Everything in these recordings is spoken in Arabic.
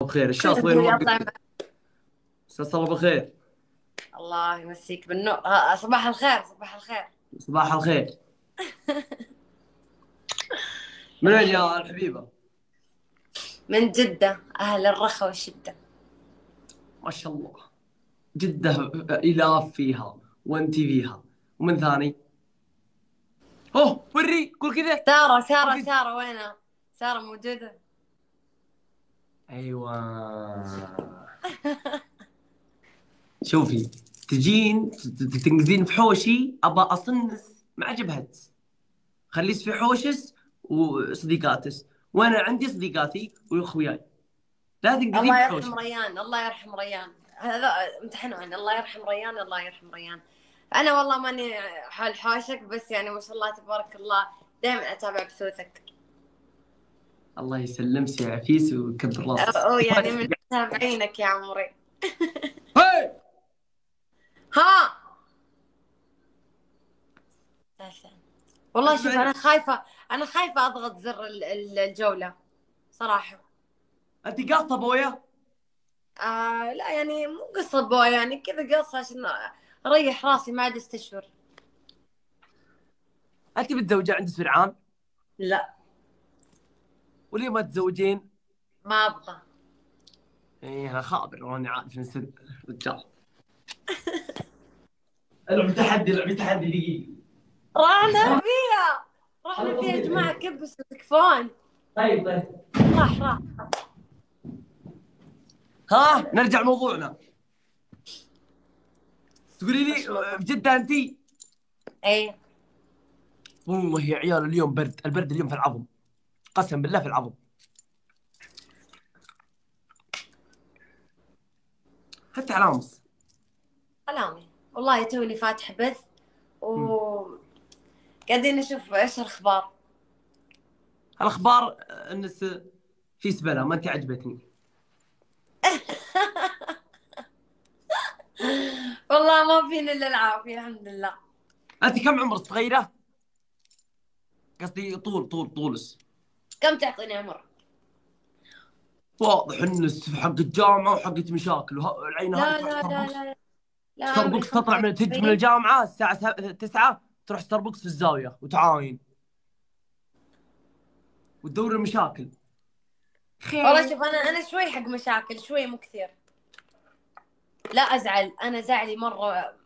بخير الشخص غير ودي موجود. اطلع استاذ صباح الخير. الله يمسيك بالنور. صباح الخير، صباح الخير. صباح الخير. من يلا وين حي. يا الحبيبه؟ من جدة، أهل الرخاء والشدة. ما شاء الله. جده الاف فيها وانت فيها. ومن ثاني؟ اوه وري قول كذا. سارة قول سارة كذا. سارة وينها؟ سارة موجودة؟ ايوه. شوفي، تجين تنقزين في حوشي ابى اصنس مع جبهتس. خليس في حوشس وصديقاتس، وانا عندي صديقاتي واخوياي. لا تنقزين الله في يرحم حوشي. ريان، الله يرحم ريان. هذا امتحنوا عني. الله يرحم ريان، الله يرحم ريان. أنا والله ماني حال حوشك، بس يعني ما شاء الله تبارك الله، دائما أتابع بثوثك. الله يسلمك يا عفيس ويكبر راسك. أو يعني من متابعينك يا عمري. هاي. ها. سلام. والله شوف، اسمعي، أنا خايفة أضغط زر الجولة صراحة. انت قاطه بويا. لا يعني مو قصة بوي، يعني كذا قصة عشان أريح راسي ما عاد استشعر. انت متزوجه عند سرعان؟ لا، وليه ما تتزوجين؟ ما أبغى. ايه انا خابر واني عارف ان رجال. العب تحدي، العب تحدي دقيقه. رحنا فيها، رحنا فيها يا جماعة، كبسوا تكفون. طيب طيب. راح. ها نرجع موضوعنا. تقولي لي وش موضوع؟ بجدة انت؟ ايه. والله يا عيال اليوم برد، البرد اليوم في العظم. قسم بالله في العظم. حتى على امس. كلامي والله توني فاتح بث، و قاعدين نشوف ايش الاخبار. الاخبار الناس في سبلة ما انت عجبتني. والله ما فينا الا العافية، الحمد لله. انت كم عمرك صغيرة؟ قصدي طولس. كم تعطيني عمر؟ واضح ان حق الجامعة وحقت مشاكل والعين هذه لا تروح لا لا ستاربكس. لا لا، عمري ستاربكس تطلع من تج من 25. الجامعة الساعة 9 تروح ستاربكس في الزاوية وتعاين وتدور المشاكل. والله خير. شوف، انا شوي حق مشاكل، شوي مو كثير. لا ازعل، انا زعلي مره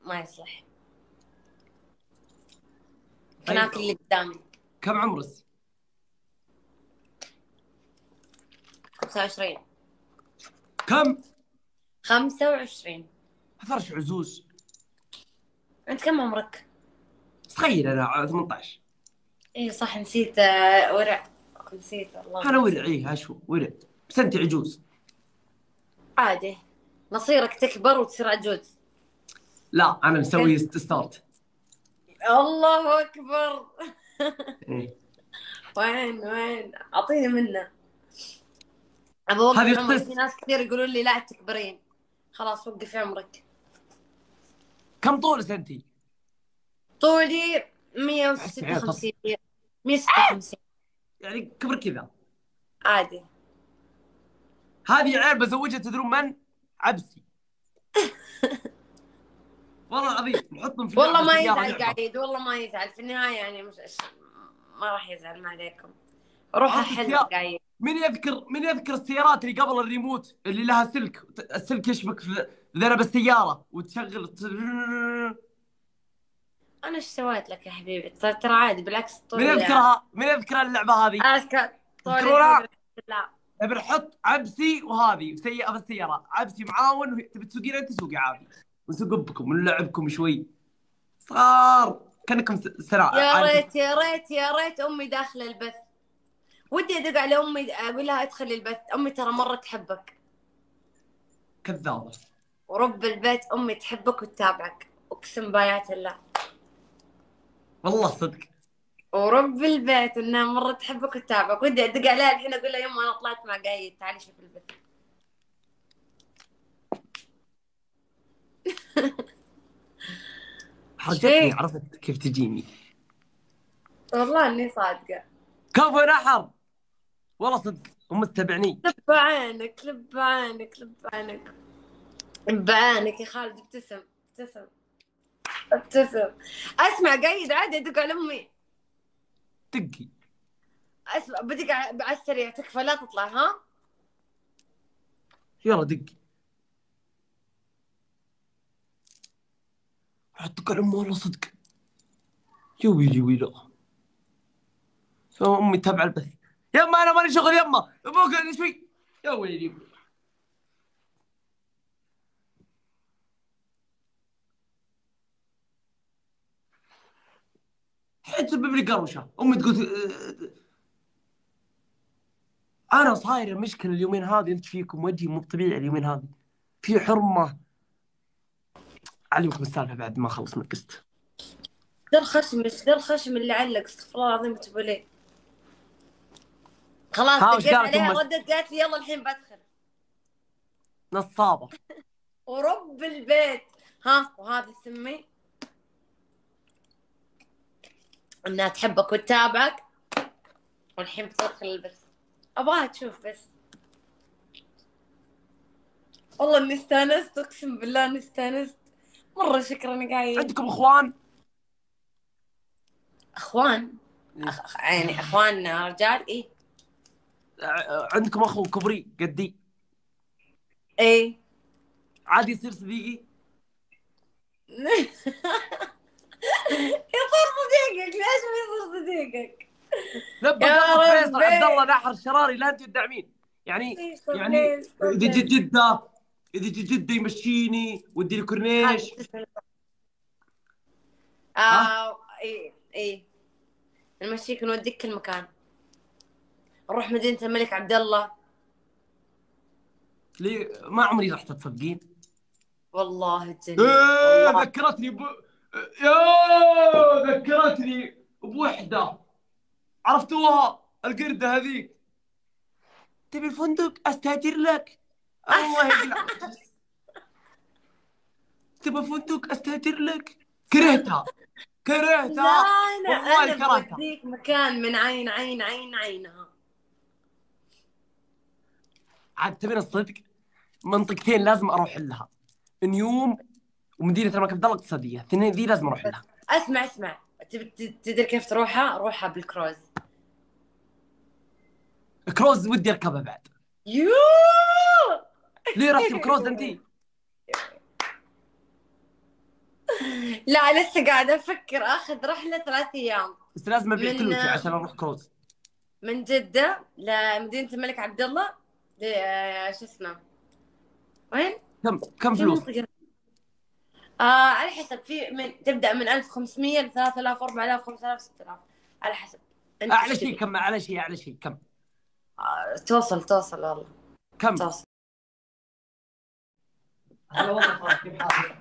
ما يصلح. كان طيب اكل اللي قدامي. كم عمرك؟ 25. كم؟ 25. فرش عزوز. انت كم عمرك؟ صغير انا 18. ايه صح، نسيت. ورع. نسيت والله، انا نسيت. ورع، ايه اشو ورع. بس انت عجوز. عادي، مصيرك تكبر وتصير عجوز. لا انا مسوي كنت. ستارت. الله اكبر. إيه. وين اعطيني منه. ابى هذه اوقف عمري، في القصة. ناس كثير يقولون لي لا تكبرين. خلاص وقفي عمرك. كم طولك انت؟ طولي احس عيال طف. 156. 156. يعني كبر كذا. عادي. هذه عيال بزوجها تدرون من؟ عبسي. والله العظيم نحطهم في والله لعبة ما سيارة يزعل لعبة. قايد، والله ما يزعل في النهاية، يعني مش ما راح يزعل، ما عليكم. روح عرفت احل السيارة؟ قايد. من يذكر السيارات اللي قبل الريموت اللي لها سلك، السلك يشبك في ذنب السيارة وتشغل. انا ايش سويت لك يا حبيبي؟ ترى عادي، بالعكس من طول. يذكرها؟ من يذكر اللعبة هذه؟ اسكت. طول الحمد تذكرونها؟ لله. نبي نحط عبسي وهذه سيئة في السيارة، عبسي معاون تبي تسوقين انت سوقي عادي. ونسوق بكم ونلعبكم شوي. صار كانكم يا عائلة. ريت يا ريت يا ريت امي داخله البث. ودي ادق على امي اقول لها ادخلي البث، امي ترى مره تحبك. كذابة. ورب البيت امي تحبك وتتابعك، اقسم بايات الله. والله صدق. ورب البيت انها مره تحبك وتتابعك. ودي ادق عليها الحين اقول لها يما انا طلعت مع قايد، تعالي شوف البث. ايش حاجتني فيك؟ عرفت كيف تجيني. والله اني صادقه. كفو نحر. والله صدق. ومتبعني. لب عينك لب عينك لب عينك لب عينك يا خالد. ابتسم ابتسم ابتسم. اسمع قايد عادي ادق على امي. دقي. اسمع بدق على السريع تكفى لا تطلع ها. يلا دقي. حطك على امه والله صدق. يا ويلي ويلا. امي تابعه البث. يما انا ماني شغل يما ابوك شوي. يا ويلي ويلا. الحين تسبب لي قروشه امي تقول انا صاير مشكله اليومين هذه. انت فيكم وجهي مو طبيعي اليومين هذه. في حرمه. علمكم السالفه بعد ما اخلص من القسط. ذا الخشم ذا الخشم اللي علق استغفر الله العظيم تبوا ليه. خلاص ها وش دقيت قالت عليها امك؟ ردت قالت لي يلا الحين بدخل. نصابه. ورب البيت. ها وهذا سمي انها تحبك وتتابعك والحين بتدخل البث. ابغاها تشوف بس. والله اني استانست اقسم بالله اني استانست مره. شكرا قايل. عندكم اخوان؟ اخوان يعني اخوان رجال ايه. عندكم اخو كبري قدي ايه. عادي يصير صديقي؟ يصير صديقك ليش ما يصير صديقك؟ لبى يا قلب فيصل عبد الله ربي. نحر الشراري لا انتم الداعمين. يعني ليش يعني ليش اذا ليش. جيت جده، اذا جيت جده يمشيني ودي لي هذا كورنيش. تسمع. ها ايه ايه. نمشيك نوديك كل مكان. نروح مدينة الملك عبد الله. ليه ما عمري رحت تصدقين؟ والله تجنن ايه والله. ذكرتني يا ذكرتني بوحده عرفتوها القرده هذيك. تبي الفندق استاجر لك. الله يقلع. تبي الفندق استاجر لك. كرهتها لا كرهتها. والله انا كرهتها. بوديك مكان من عين عين عين عينها. عاد تبين الصدق؟ منطقتين لازم اروح لها. نيوم ومدينه الملك عبد الله الاقتصاديه. الاثنين ذي لازم اروح لها. اسمع اسمع. تدري كيف تروحها؟ روحها بالكروز. كروز ودي اركبها بعد. يو. ليه رحت بكروز انتي؟ لا لسه قاعدة أفكر آخذ رحلة 3 أيام. بس لازم ابيع من كلوتي عشان اروح كروز. من جدة لمدينة الملك عبد الله. شو اسمه؟ وين؟ كم في فلوس؟ منطقة. على حسب. في من تبدأ من 1500 ل 3000 4000 5000 6000 على حسب. أنت اعلى إيش شيء تبي؟ كم؟ اعلى شيء اعلى شيء كم؟ توصل والله. كم؟ توصل. هلا والله خالد كيف حالك؟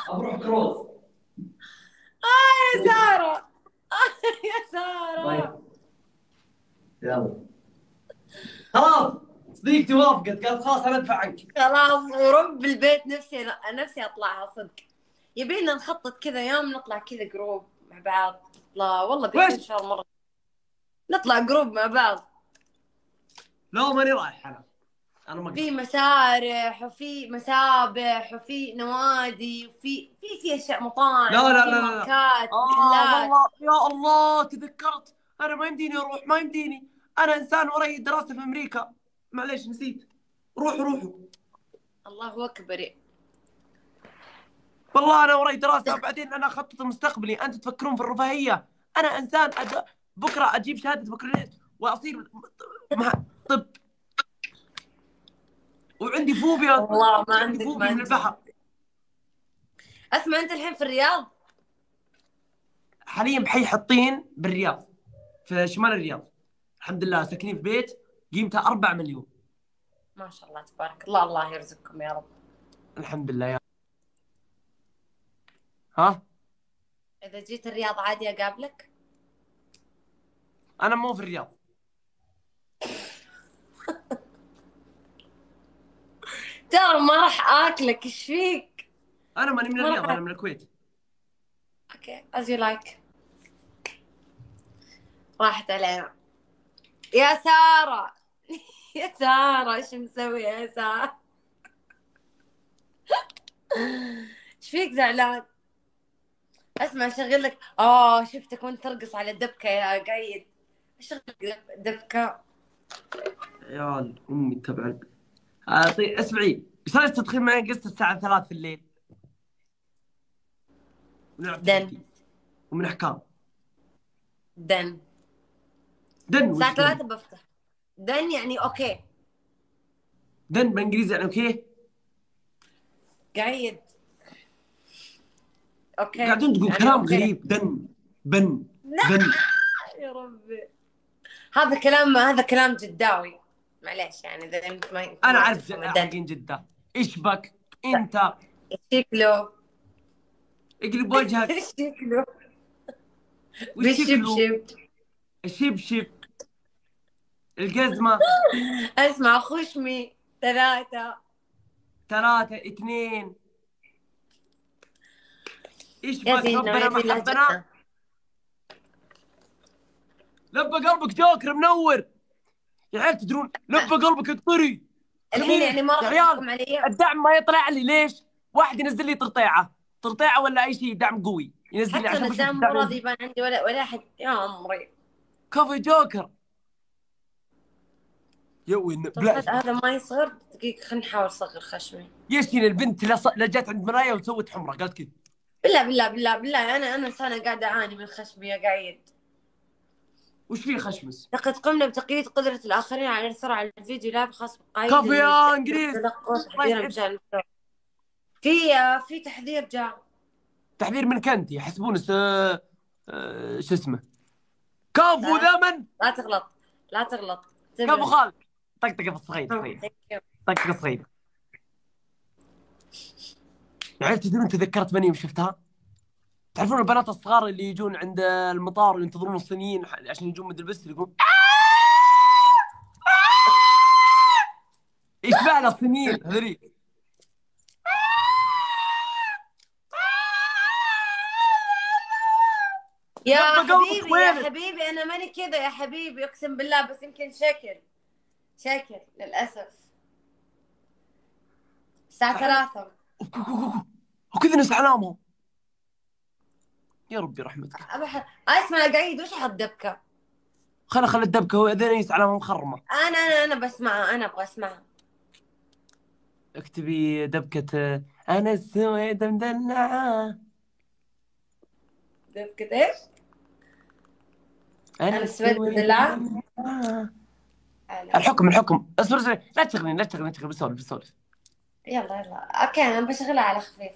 بروح كروز. يا سارة. يا سارة. طيب يلا خلاص. صديقتي وافقت قالت خلاص انا ادفع عنك. خلاص ورب البيت نفسي أطلعها صدق. يبينا نخطط كذا يوم نطلع كذا جروب مع بعض. لا والله بيكون إن وش؟ شاء الله مرة نطلع جروب مع بعض. لا ماني رايح انا ما في أقدر. مسارح وفي مسابح وفي نوادي وفي اشياء لا مطاعم لا وفي لا لا لا. ماركات محلات. والله يا الله تذكرت. انا ما يمديني اروح ما يمديني. انا انسان وراي دراسه في امريكا. معليش نسيت. روحوا. الله اكبر. والله انا وراي دراسه بعدين انا اخطط لمستقبلي. انتم تفكرون في الرفاهيه. انا انسان بكره اجيب شهاده بكالوريوس واصير طب. وعندي فوبيا. والله ما عندي عندك ما فوبيا من عندك. البحر. اسمع انت الحين في الرياض. حاليا بحي حطين بالرياض في شمال الرياض. الحمد لله ساكنين في بيت قيمته 4 مليون. ما شاء الله تبارك الله. الله يرزقكم يا رب. الحمد لله يا. ها اذا جيت الرياض عادي اقابلك. انا مو في الرياض. ترى ما راح اكلك ايش فيك. انا ماني من ما الرياض راح انا من الكويت. اوكي as you like. راحت علينا. يا سارة. يا سارة ايش مسوية يا سارة؟ ايش فيك زعلان؟ اسمع شغل لك. شفتك وانت ترقص على الدبكة يا قايد. اشغل دبكة. عيال امي تبع طيب اسمعي، ايش رايك تدخلين معي قصة الساعة 3 في الليل؟ ونلعب دن تحدي ومن احكام. دن. دن وش الساعة دن؟ 3 بفتح. دن يعني اوكي. دن بالانجليزي يعني اوكي؟ قايد. اوكي قاعدين تقول يعني كلام اوكي. غريب. دن بن لا بن. يا ربي. هذا كلام جداوي. معليش يعني اذا انت انا ما عارف تفهم الدن. حقين جدة. ايش بك انت؟ شكله. اقلب وجهك. شكله. وش شكله؟ بالشبشب. الشبشب، الجزمة. اسمع خشمي 3. 3 2. ايش يا بك زينة ربنا ويا ما زينة حبنا؟ جنة. لبى قلبك جوكر منور. يا عيال تدرون لبى قلبك اقطري الحين يعني خميس ما يا راح عيال. تحكم علي. الدعم ما يطلع لي ليش؟ واحد ينزل لي طرطيعة، طرطيعة ولا اي شيء دعم قوي ينزل لي حتى عشان انا بشوف الدم مو الدعم راضي ينزل. يبان عندي ولا احد يا عمري. كفي جوكر. يوي طب بلاش. هذا ما يصغر دقيقة. خلينا نحاول نصغر خشمي. يشين البنت لا جت عند مرايه وسوت حمره قالت كذا. بالله بالله بالله بالله انا انسانة قاعدة اعاني من خشمي يا قايد. وش فيه خشمس؟ لقد قمنا بتقييد قدرة الآخرين على الإثارة على الفيديو لا بخاص بقايد كفي المجد. يا انجليز. تلقوا الله تحذيرا يسعدك. مشان المحتوى. في في تحذير جاء. تحذير من كنت يحسبون شو اسمه كفو لا ذمن. لا تغلط. لا تغلط. كفو انتبه. خال. طقطقه بالصغير صغير. ثانك يو. طقطقه صغير. يا عيال تدرون تذكرت مني وشفتها. تعرفون البنات الصغار اللي يجون عند المطار وينتظرون الصينيين عشان يجون مدري بس يقول يشبه له الصينيين هذولي. يا لبى قلبك حبيبي يا وينك؟ حبيبي أنا ماني كذا يا حبيبي أقسم بالله بس يمكن شكل للأسف. الساعة 3. وكذا ناس علامهم. يا ربي رحمتك. اسمع قايد وش هالدبكة؟ خل الدبكه هو اذا يس علامه مخرمه. أنا بسمعها. أنا أبغى أسمعها. اكتبي دبكه. انا السويدة مدلعه. دبكة إيش؟ انا أنا السويد السويدة مدلعة. مدلعه. لا. الحكم اصبر اصبر. لا تشغلين بسولف. يلا أوكي أنا بشغلها على خفيف.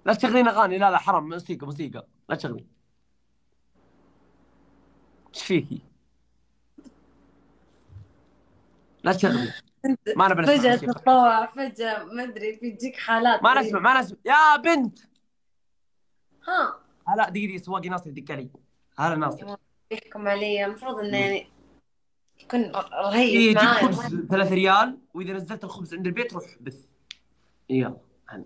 لا تشغلين اغاني. لا حرام. موسيقى لا تشغلين. ايش فيكي؟ لا تشغلي. ما نبي نسمع فجأة موسيقى. تتطوع فجأة ما أدري بيجيك حالات غريبة. ما نسمع يا بنت. ها. هلا دقيقة سواقي ناصر يدق علي. هلا ناصر. يحكم علي المفروض إنه يعني يكون رهيف يجيب معايا. خبز 3 ريال واذا نزلت الخبز عند البيت روح بث. يلا هلا.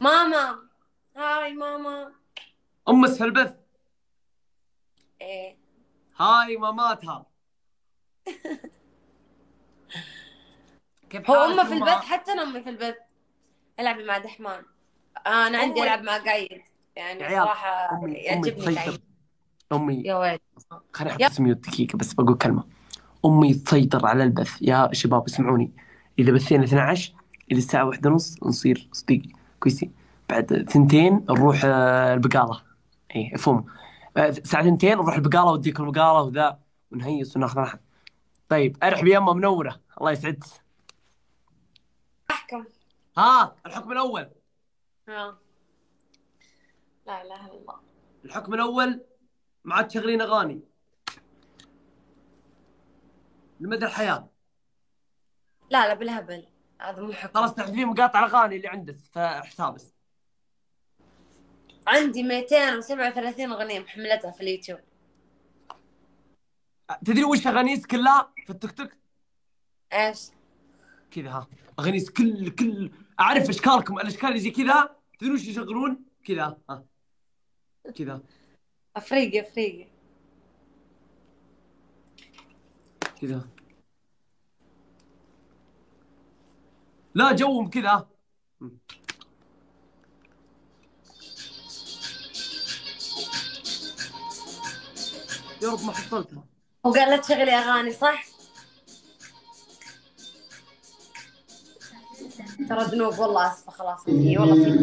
ماما. هاي ماما. امس في البث. إيه. هاي ماماتها. كيف هو حالك أمه في البيت. يما؟ حتى أنا أمي في البيت. العبي مع دحمان. أنا عندي امي ألعب مع قايد يا يعني عيال. صراحة امي يعجبني تسيطر. قايد. امي يا ويلي. خليني احط يا اسمي دقيقة بس بقول كلمة. امي تسيطر على البث يا شباب اسمعوني. اذا بثينا 12 الى الساعة 1:30 نصير صديق كويسين. بعد 2 نروح البقالة. ايه افهم. الساعة 2 نروح البقالة وديك البقالة وذا ونهيس وناخذ راحة. طيب ارحب يا امه منورة الله يسعدك. أحكم. ها الحكم الاول. ها. لا إله إلا الله. الحكم الاول ما عاد تشغلين اغاني لمدى الحياه. لا لا بالهبل. هذا مو حكم. خلاص تحذفين مقاطع الاغاني اللي عندك في حسابك. عندي 237 أغنية محملتها في اليوتيوب. تدري وش اغانيس كلها في التيك توك؟ إيش؟ كذا ها. اغانيس كل اعرف اشكالكم الاشكال اللي زي كذا. تدري وش يشغلون كذا ها كذا. افريقيا افريقيا. كذا. لا جوهم كذا. يا رب ما حصلتها. وقال لا تشغلي اغاني صح؟ ترى ذنوب والله اسفه خلاص في والله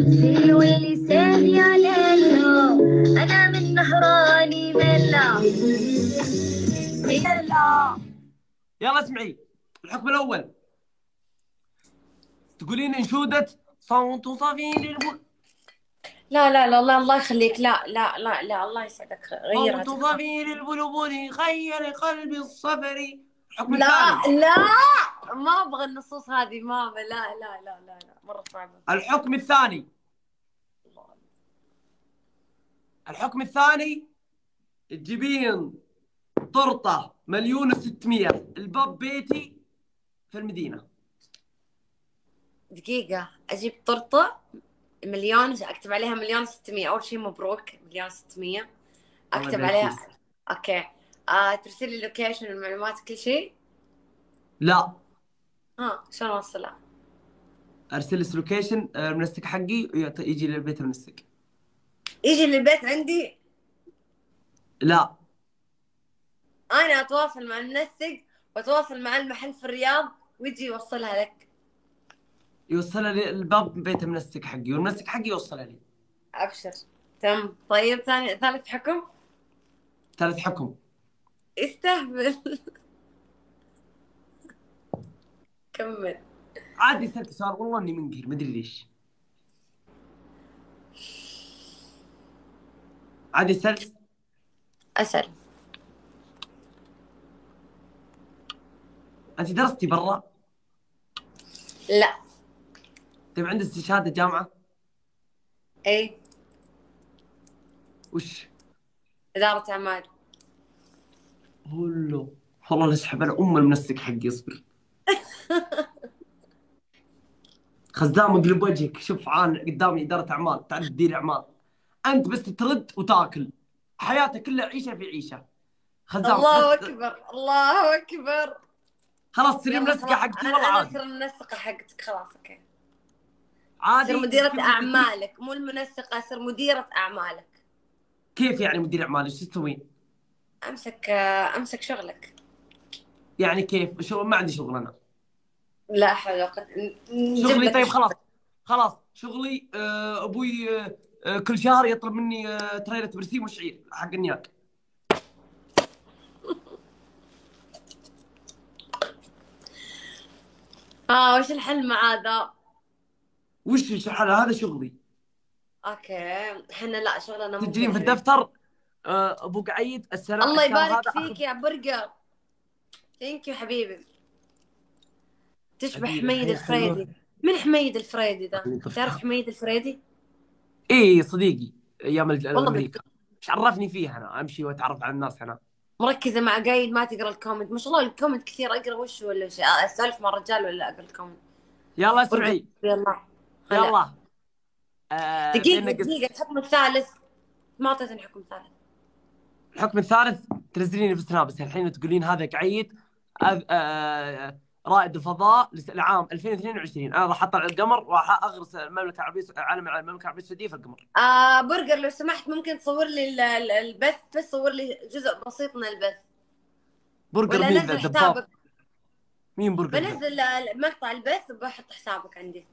في واللسان يا ليلو انا من نهراني ملا ملا. يلا اسمعي. الحكم الأول تقولين انشودة صوت صفي للبلبل. لا لا لا الله يخليك، لا لا لا لا الله يسعدك غيرها صوت تكفى. صفي للبلبل خير قلبي الصفري. الحكم لا الثاني. لا ما ابغى النصوص هذه ماما، لا لا لا لا لا مرة صعبة. الحكم الثاني. الحكم الثاني تجيبين طرطة 1,600,000 الباب بيتي في المدينة. دقيقة أجيب طرطة مليون، أكتب عليها 1,600,000. أول شيء مبروك 1,600,000. الله أكتب يبارك عليها. فيك. أوكي. ترسل لي اللوكيشن والمعلومات كل شيء. لا شلون أوصلها؟ ارسل لك لوكيشن المنسق حقي يجي للبيت المنسق. يجي للبيت عندي؟ لا أنا أتواصل مع المنسق وأتواصل مع المحل في الرياض ويجي يوصلها لك. يوصلها لي الباب بيت المنسق حقي والمنسق حقي يوصلها لي. أبشر. تم. طيب ثالث حكم. ثالث حكم. استهبل. كمل. عادي سألت سؤال والله اني منقهر ما ادري ليش. عادي سألت. أسأل. انت درستي برا؟ لا. طيب عندك شهادة جامعة؟ أي. وش؟ إدارة أعمال. هلو والله لا اسحب على المنسق حقي اصبر. خزام اقلب وجهك شوف عان قدامي إدارة أعمال تعرف تدير أعمال. أنت بس ترد وتاكل حياتك كلها عيشة في عيشة. خزام الله بس. أكبر الله أكبر. خلاص تصيرين يلا منسقة خلاص حقتي أنا والله أنا عادي. أصير المنسقة حقتك خلاص أوكي. أصير عادي مديرة كل اللي قلتيه. أعمالك مو المنسقة، أصير مديرة أعمالك. كيف يعني مدير أعمال ايش تسوين؟ أمسك شغلك. يعني كيف شو ما عندي شغل أنا. لا حول ولا قوة. نجيب شغلي لك طيب خلاص. خلاص شغلي أبوي كل شهر يطلب مني تريلة برسيم وشعير حق النياق. وش الحل مع هذا؟ وش الشحالة هذا شغلي. أوكي إحنا لا شغلنا مو تجرين في كذا. الدفتر ابو قعيد السنه الله الشهر يبارك هذا فيك اخذ. يا برجر. ثانك يو حبيبي. تشبه حبيبي حميد الحياه حلوه. الفريدي. من حميد الفريدي ذا؟ يعني تعرف طفتها. حميد الفريدي؟ ايه صديقي ايام والله امريكا. ايش عرفني فيها انا امشي واتعرف على الناس هنا. مركزة مع قايد ما تقرا الكومنت، ما شاء الله الكومنت كثير، اقرا وش ولا شيء، اسولف مع الرجال ولا اقرا الكومنت؟ يلا برجر. اسمعي. يلا. هلا. يلا بيننا دقيقة قصه. دقيقة الحكم الثالث. ما اعطيتني حكم ثالث. الحكم الثالث تنزليني في سناب بس الحين وتقولين هذا قعيد رائد الفضاء لعام 2022 انا راح اطلع القمر وراح اغرس المملكه العربيه علم المملكه العربيه السعوديه في القمر. برجر لو سمحت ممكن تصور لي البث، بس صور لي جزء بسيط من البث. برجر ولا مين ذا انزل الدباب؟ حسابك. مين برجر ذا؟ بنزل مقطع البث وبحط حسابك عندي.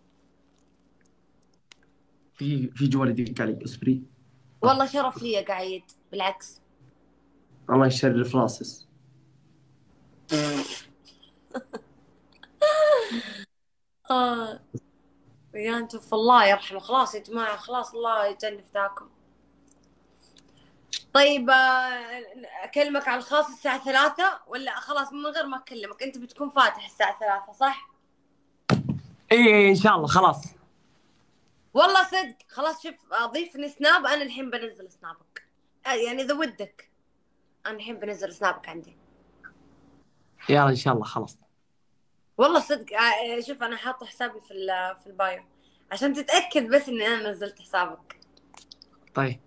في جوالي دق علي اصبري. والله شرف لي يا قعيد بالعكس. الله يشرف راسس. آه يا انتم الله يرحمه، خلاص يا جماعة خلاص الله يجنب ذاكم. طيب أكلمك على الخاص الساعة 3 ولا خلاص من غير ما أكلمك أنت بتكون فاتح الساعة 3 صح؟ اي ان شاء الله خلاص. والله صدق خلاص شوف ضيفني سناب، أنا الحين بنزل سنابك. يعني إذا ودك أنا الحين بنزل سنابك عندي. يلا ان شاء الله خلاص. والله صدق شوف أنا حاطة حسابي في البايو عشان تتأكد بس إني أنا نزلت حسابك. طيب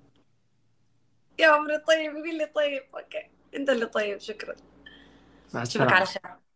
يا عمري طيب، يقول لي طيب اوكي انت اللي طيب، شكرا. مع اشوفك على السلامة. خير.